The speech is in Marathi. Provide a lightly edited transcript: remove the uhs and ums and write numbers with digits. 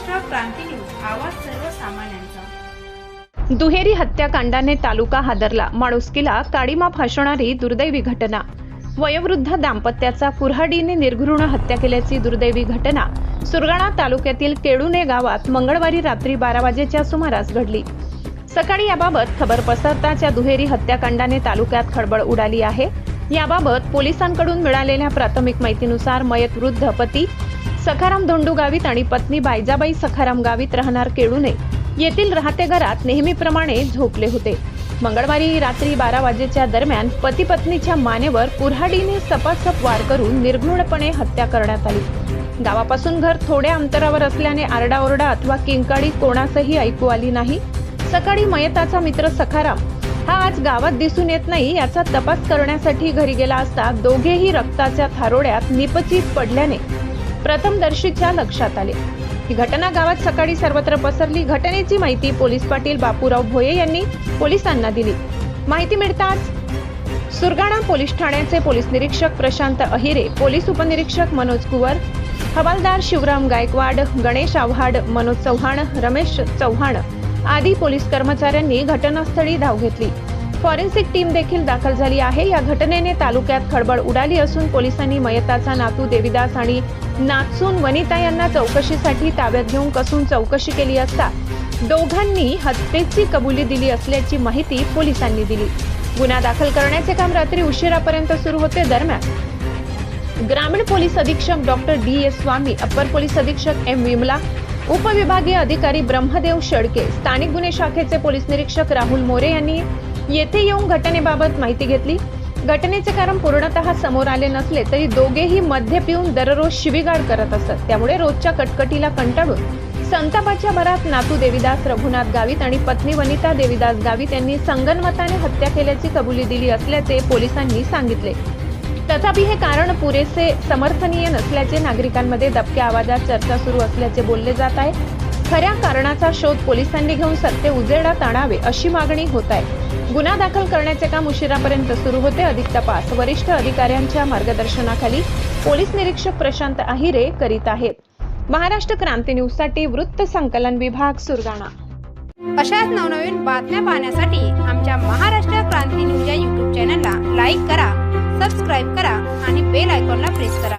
महाराष्ट्र क्रांती न्यूज, आवाज सर्वसामान्यांचा। दुहेरी हत्याकांडाने तालुका हादरला। माणुसकीला काळीमा फासणारी दुर्दैवी घटना। वयोवृद्ध दाम्पत्याचा कुऱ्हाडीने निर्घृण हत्या केल्याची दुर्दैवी घटना सुरगाणा तालुक्यातील केळुणे गावात मंगळवारी रात्री 12 वाजेच्या सुमारास घडली। सकाळी याबाबत खबर पसरताच दुहेरी हत्याकांडाने तालुक्यात खळबळ उडाली आहे। याबाबत पोलिसांकडून मिळालेल्या प्राथमिक माहितीनुसार मयत वृद्ध पती सखाराम धोंडू गावित आणि पत्नी बायजाबाई सखाराम गावित राहणार केळुणे येथील राहते घरात नेहमीप्रमाणे झोपले होते। मंगळवारी रात्री 12 वाजेच्या दरम्यान पती पत्नीच्या मानेवर कुऱ्हाडीने सपासप वार करून निर्घृणपणे हत्या करण्यात आली। गावापासून घर थोड्या अंतरावर असल्याने आरडाओरडा अथवा किंकाळी कोणासही ऐकू आली नाही। सकाळी मयताचा मित्र सखाराम हा आज गावात दिसून येत नाही याचा तपास करण्यासाठी घरी गेला असता दोघेही रक्ताच्या थारोड्यात निपचित पडल्याने प्रथमदर्शीच्या लक्षात आले। ही घटना गावात सकाळी सर्वत्र पसरली। घटनेची माहिती पोलीस पाटील बापूराव भोये यांनी पोलिसांना दिली। माहिती मिळताच सुरगाणा पोलीस ठाण्याचे पोलीस निरीक्षक प्रशांत अहिरे, पोलीस उपनिरीक्षक मनोज कुवर, हवालदार शिवराम गायकवाड, गणेश आव्हाड, मनोज चव्हाण, रमेश चव्हाण आदी पोलीस कर्मचाऱ्यांनी घटनास्थळी धाव घेतली। फॉरेन्सिक टीम देखील दाखल झाली आहे। या घटनेने तालुक्यात खळबळ उडाली असून पोलिसांनी मयताचा नातू देविदास आणि नातसून वनिता यांना चौकशीसाठी ताब्यात घेऊन कसून चौकशी केली असता दोघांनी हत्येची कबुली दिली असल्याची माहिती पोलिसांनी दिली। गुन्हा दाखल करण्याचे काम रात्री उशिरापर्यंत सुरू होते। दरम्यान ग्रामीण पोलीस अधीक्षक डॉक्टर डी.एस. स्वामी, अप्पर पोलीस अधीक्षक एम. विमला, उपविभागीय अधिकारी ब्रह्मदेव शेळके, स्थानिक गुन्हे शाखेचे पोलीस निरीक्षक राहुल मोरे यांनी येथे येऊन घटनेबाबत माहिती घेतली। घटनेचे कारण पूर्णतः समोर आले नसले तरी दोघेही मद्य पिऊन दररोज शिवीगाळ करत असत। त्यामुळे रोजच्या कटकटीला कंटाळून संतापाच्या भरात नातू देविदास रघुनाथ गावित आणि पत्नी वनिता देविदास गावित यांनी संगनमताने हत्या केल्याची कबुली दिली असल्याचे पोलिसांनी सांगितले। तथापि हे कारण पुरेसे समर्थनीय नसल्याचे नागरिकांमध्ये दबक्या आवाजात चर्चा सुरू असल्याचे बोलले जात आहे। खऱ्या कारणाचा शोध पोलिसांनी घेऊन सत्य उजेडात आणावे अशी मागणी होत आहे। गुन्हा दाखल करण्याचे काम उशिरापर्यंत सुरू होते। अधिक तपास वरिष्ठ अधिकाऱ्यांच्या मार्गदर्शनाखाली पोलीस निरीक्षक प्रशांत अहिरे करीत आहेत। महाराष्ट्र क्रांती न्यूज साठी वृत्त संकलन विभाग, सुरगाणा। अशाच नवनवीन बातम्या पाहण्यासाठी आमच्या महाराष्ट्र क्रांती न्यूज या YouTube चॅनलला लाईक करा, सबस्क्राईब करा आणि बेल आयकॉनला प्रेस करा।